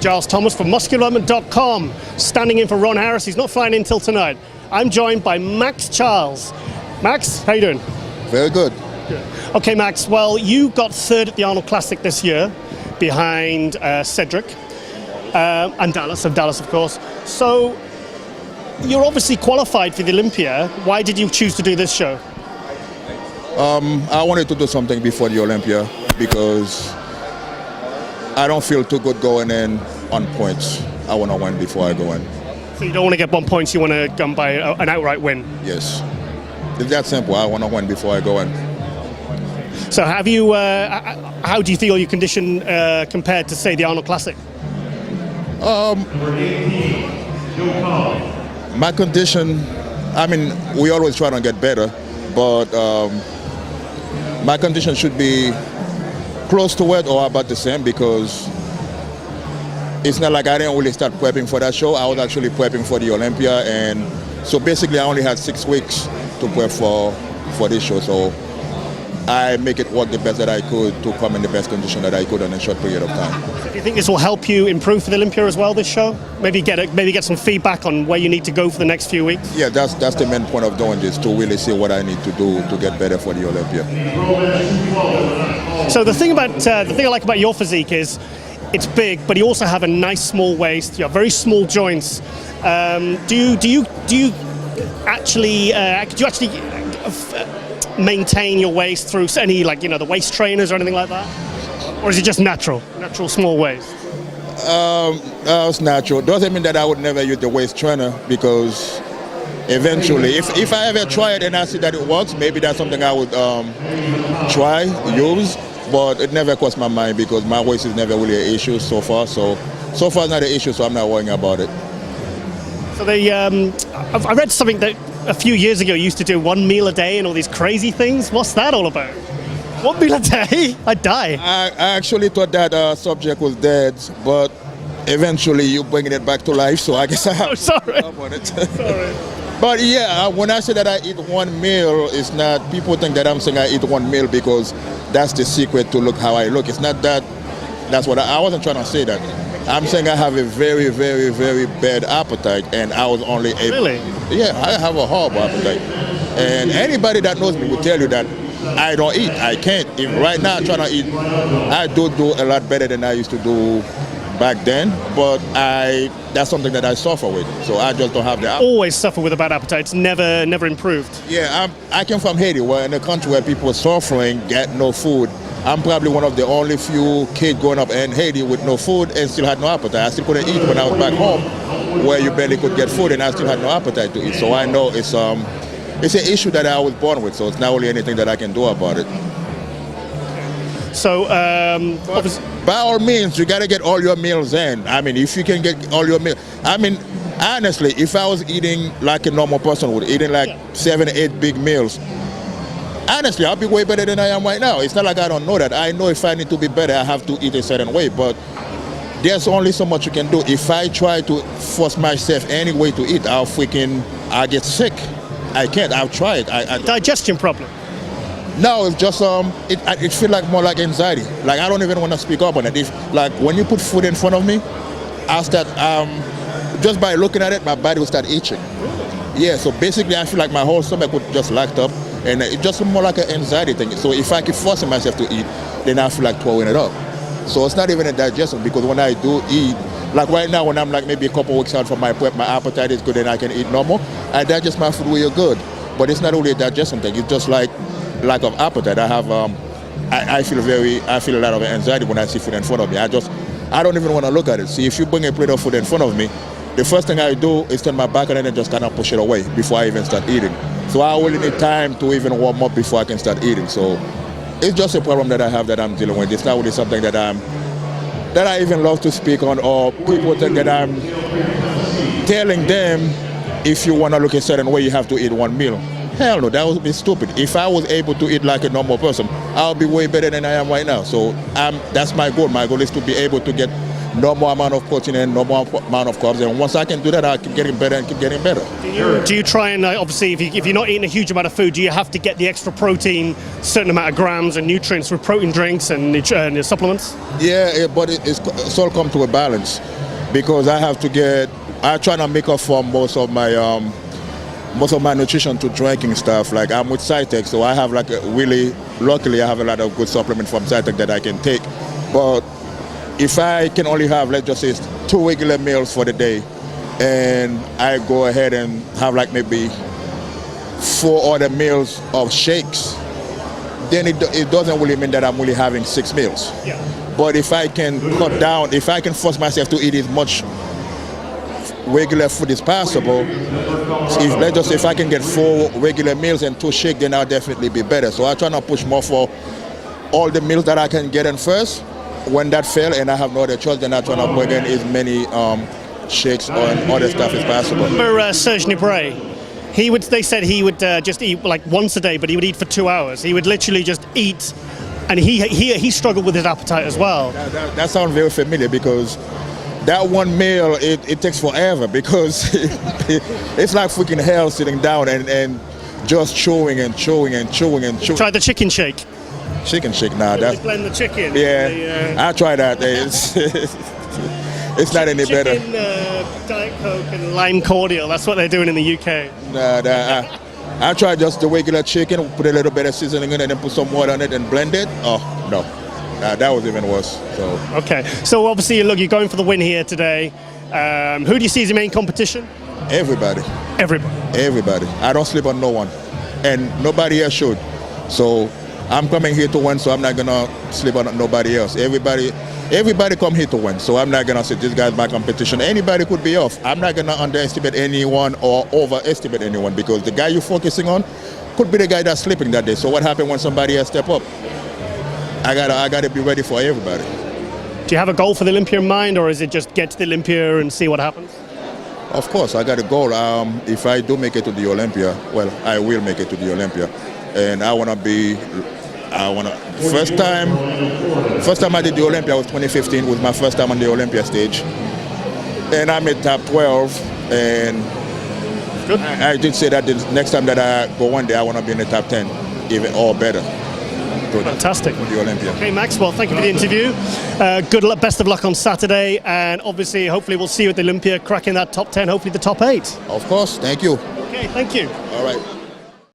Giles Thomas from musculardevelopment.com, standing in for Ron Harris. He's not flying in till tonight. I'm joined by Maxx Charles. Max, how you doing? Very good. Okay, Max, well, you got third at the Arnold Classic this year, behind Cedric and Dallas, of course. So, you're obviously qualified for the Olympia. Why did you choose to do this show? I wanted to do something before the Olympia because I don't feel too good going in on points. I want to win before I go in. So you don't want to get 1 point, you want to go by an outright win? Yes. It's that simple. I want to win before I go in. So have you, how do you feel your condition compared to, say, the Arnold Classic? My condition, I mean, we always try to get better, but my condition should be close to it or about the same because it's not like I didn't really start prepping for that show. I was actually prepping for the Olympia, and so basically I only had 6 weeks to prep for this show. So I make it work the best that I could to come in the best condition that I could in a short period of time. Do you think this will help you improve for the Olympia as well, this show? Maybe get some feedback on where you need to go for the next few weeks? Yeah, that's the main point of doing this, to really see what I need to do to get better for the Olympia. So the thing I like about your physique is it's big, but you also have a nice small waist. You have very small joints. Do you actually maintain your waist through any, like, the waist trainers or anything like that? Or is it just natural small waist? It's natural. Doesn't mean that I would never use the waist trainer, because eventually, if I ever try it and I see that it works, maybe that's something I would use. But it never crossed my mind because my waist is never really an issue so far. So far it's not an issue, so I'm not worrying about it. So I read something that a few years ago you used to do 1 meal a day and all these crazy things. What's that all about? 1 meal a day? I'd die. I actually thought that subject was dead, but eventually you bringing it back to life, so I guess I have to talk about it. Sorry. But yeah, when I say that I eat 1 meal, it's not, people think that I'm saying I eat 1 meal because that's the secret to look how I look. It's not that. That's what I wasn't trying to say that. I'm saying I have a very, very, very bad appetite, and I was only able. Really? Yeah, I have a horrible appetite. And anybody that knows me will tell you that I don't eat. I can't. If right now I'm trying to eat, I do a lot better than I used to do back then, but that's something that I suffer with, so I just don't have the appetite. Always suffer with a bad appetite. It's never improved. Yeah, I came from Haiti, where in a country where people are suffering, get no food. I'm probably one of the only few kids growing up in Haiti with no food and still had no appetite. I still couldn't eat when I was back home, where you barely could get food, and I still had no appetite to eat. So I know it's an issue that I was born with, so it's not really anything that I can do about it. So, by all means, you gotta get all your meals in. I mean, if you can get all your meals, I mean, honestly, if I was eating like a normal person would, eating like 7 or 8 big meals, honestly, I'll be way better than I am right now. It's not like I don't know that. I know if I need to be better, I have to eat a certain way, but there's only so much you can do. If I try to force myself any way to eat, I'll get sick. I can't. I've tried. digestion problem. No, it's just it feels like more like anxiety. Like I don't even want to speak up on it. Like when you put food in front of me, I'll start just by looking at it, my body will start itching. Yeah, so basically I feel like my whole stomach would just locked up, and it's just more like an anxiety thing. So if I keep forcing myself to eat, then I feel like throwing it up. So it's not even a digestion, because when I do eat, like right now when I'm like maybe a couple weeks out from my prep, my appetite is good and I can eat normal. I digest my food real good, but it's not really a digestion thing. It's just like lack of appetite. I have I feel a lot of anxiety when I see food in front of me. I don't even want to look at it. See, if you bring a plate of food in front of me, the first thing I do is turn my back on it and just kind of push it away before I even start eating. So I really need time to even warm up before I can start eating. So it's just a problem that I have that I'm dealing with. It's not really something that I even love to speak on, or people think that I'm telling them if you want to look a certain way, you have to eat 1 meal. Hell no, that would be stupid. If I was able to eat like a normal person, I'll be way better than I am right now. So that's my goal. My goal is to be able to get no more amount of protein and no more amount of carbs. And once I can do that, I keep getting better and keep getting better. Do you try and obviously if you're not eating a huge amount of food, do you have to get the extra protein, certain amount of grams and nutrients with protein drinks and supplements? Yeah, but it's all come to a balance because I try to make up for most of my nutrition to drinking stuff. Like I'm with Cytec, so I have luckily I have a lot of good supplement from Cytec that I can take. But if I can only have, let's just say, 2 regular meals for the day, and I go ahead and have like maybe 4 other meals of shakes, then it doesn't really mean that I'm really having 6 meals. Yeah. But if I can cut down, if I can force myself to eat as much regular food as possible, if I can get 4 regular meals and 2 shakes, then I'll definitely be better. So I try to push more for all the meals that I can get in first. When that fails and I have no other choice, then I try to bring in as many shakes or other stuff as possible. Remember Serge Nibray? They said he would just eat like once a day, but he would eat for 2 hours. He would literally just eat, and he struggled with his appetite as well. That sounds very familiar because that one meal, it takes forever because it's like freaking hell sitting down and just chewing and chewing and chewing and chewing. Try the chicken shake. Chicken shake, nah. That's blend the chicken. Yeah, I try that. It's not any better. Chicken, Diet Coke and lime cordial. That's what they're doing in the UK. Nah, I try just the regular chicken, put a little bit of seasoning in it, and then put some water on it and blend it. Oh no, that was even worse. So okay, so obviously you're going for the win here today. Who do you see as your main competition? Everybody. Everybody. I don't sleep on no one, and nobody else should. So I'm coming here to win, so I'm not gonna sleep on nobody else. Everybody come here to win, so I'm not gonna say this guy's my competition. Anybody could be off. I'm not gonna underestimate anyone or overestimate anyone because the guy you're focusing on could be the guy that's sleeping that day. So what happened when somebody else step up? I gotta be ready for everybody. Do you have a goal for the Olympia in mind, or is it just get to the Olympia and see what happens? Of course, I got a goal. If I do make it to the Olympia, well, I will make it to the Olympia, and first time I did the Olympia was 2015. Was my first time on the Olympia stage, and I made top 12. And good. I did say that the next time that I go one day, I want to be in the top 10, even or better. Good. Fantastic. For the Olympia. Okay, Max. Well, thank you for the interview. Good luck, best of luck on Saturday, and obviously, hopefully, we'll see you at the Olympia, cracking that top 10. Hopefully, the top 8. Of course. Thank you. Okay, thank you. All right.